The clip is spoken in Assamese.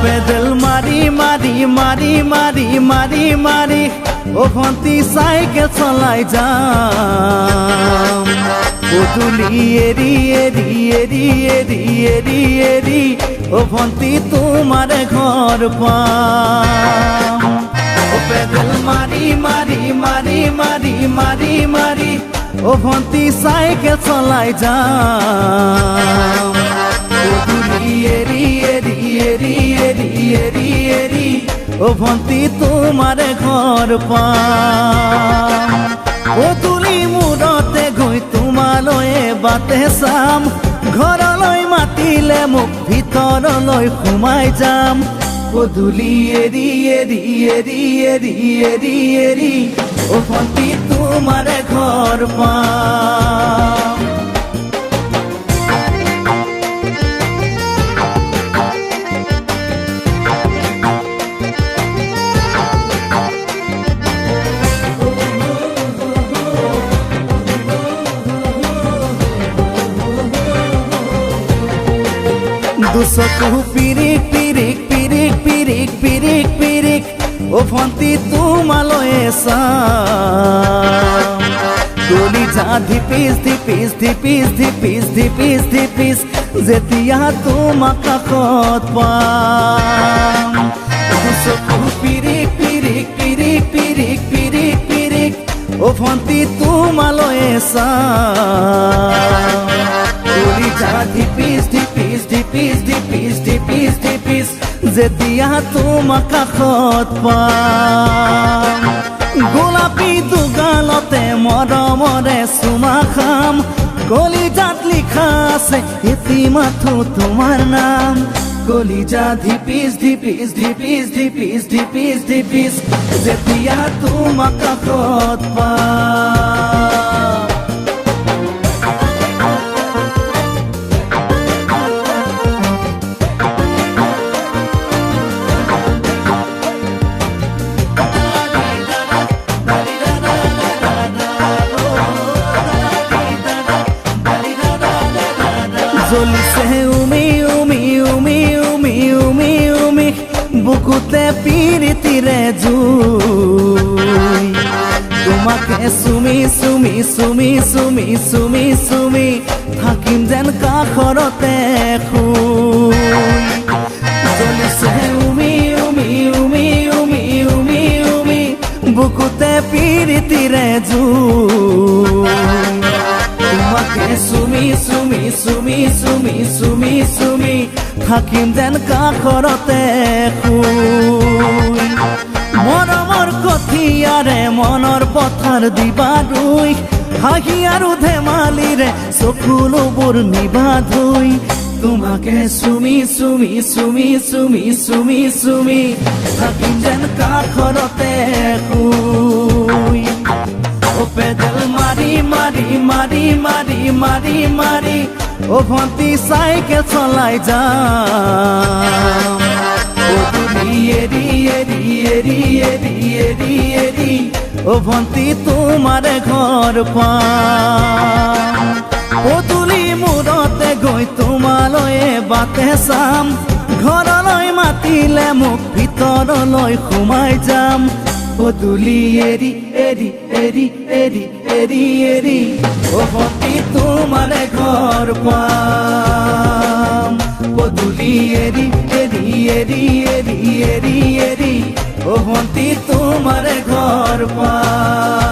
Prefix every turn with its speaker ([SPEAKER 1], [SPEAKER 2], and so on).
[SPEAKER 1] পেডেল মারি মারি মারি মারি মারি মারি ও ভন্তি সাইকেল চলাই যাম পদূলি এরি এরি এরি এরি এরি এরি ও ভন্তি তোমার ঘর পাম ও পেডেল মারি মারি মারি মারি মারি মারি ও ভন্তি সাইকেল চলাই যাম পদূলি এরি এরি এরি এরি এরি এরি ও ভন্তি তোমার ঘর পাম পদূলি মূৰতে গৈ তোমালৈয়ে বাটে চাম ঘৰলৈ মাতিলে মোক ভিতৰলৈ সোমাই যাম পদূলি এৰি এৰি এৰি এৰি এৰি এৰি ও ভন্তি তোমাৰ ঘৰ পাম দুচকু পিৰিক পিৰিক পিৰিক পিৰিক পিৰিক পিৰিক ও ভন্তি তোমালৈয়ে চাম কলিজা ধিপিস ধিপিস ধিপিস ধিপিস ধিপিস ধিপিস যেতিয়া তোমাক কাষত পাম দুচকু পিৰিক পিৰিক পিৰিক পিৰিক পিৰিক পিৰিক ও ভন্তি তোমালৈয়ে চাম কলিজা ধিপিস ধিপিস ধিপিস ধিপিস ধিপিস ধিপিস যেতিয়া তোমাক কাষত পাম গোলাপী দুগালতে মৰমৰে চুমা খাম কলিজাত লিখা আছে এটি মাথো তোমাৰ নাম কলিজা ধিপিস ধিপিস ধিপিস ধিপিস ধিপিস ধিপিস যেতিয়া তোমাক কাষত পাম জ্বলিছে উমি উমি উমি উমি উমি উমি বুকুতে পিৰিতিৰে জুই তোমাকে চুমি চুমি চুমি চুমি চুমি চুমি থাকিম যেন কাষৰতে শুই জ্বলিছে উমি উমি উমি উমি উমি উমি বুকুতে পিৰিতিৰে জুই তোমাকে চুমি চুমি চুমি চুমি চুমি চুমি থাকিম যেন কাষৰতে শুই মৰমৰ কঠিয়াৰে মনৰ পথাৰ দিবা ৰুই হাঁহি আৰু ধেমালিৰে চকুলোবোৰ নিবা ধুই তোমাকে চুমি চুমি চুমি চুমি চুমি চুমি থাকিম যেন কাষৰতে শুই ও পেডেল মারি মারি মারি মারি মারি মারি ও ভন্তি সাইকেল চলাই যাম পদূলি এরি এরি এরি এরি এরি এরি ও ভন্তি তোমার ঘর পাম পদূলি মূৰতে গৈ তোমালৈয়ে বাটে চাম ঘৰলৈ মাতিলে মোক ভিতৰলৈ সোমাই যাম পদূলি এৰি এৰি এৰি এৰি এৰি এৰি ও ভন্তি তোমাৰ ঘৰ পাম পদূলি এৰি এৰি এৰি এৰি এৰি এৰি ও ভন্তি তোমাৰ ঘৰ পাম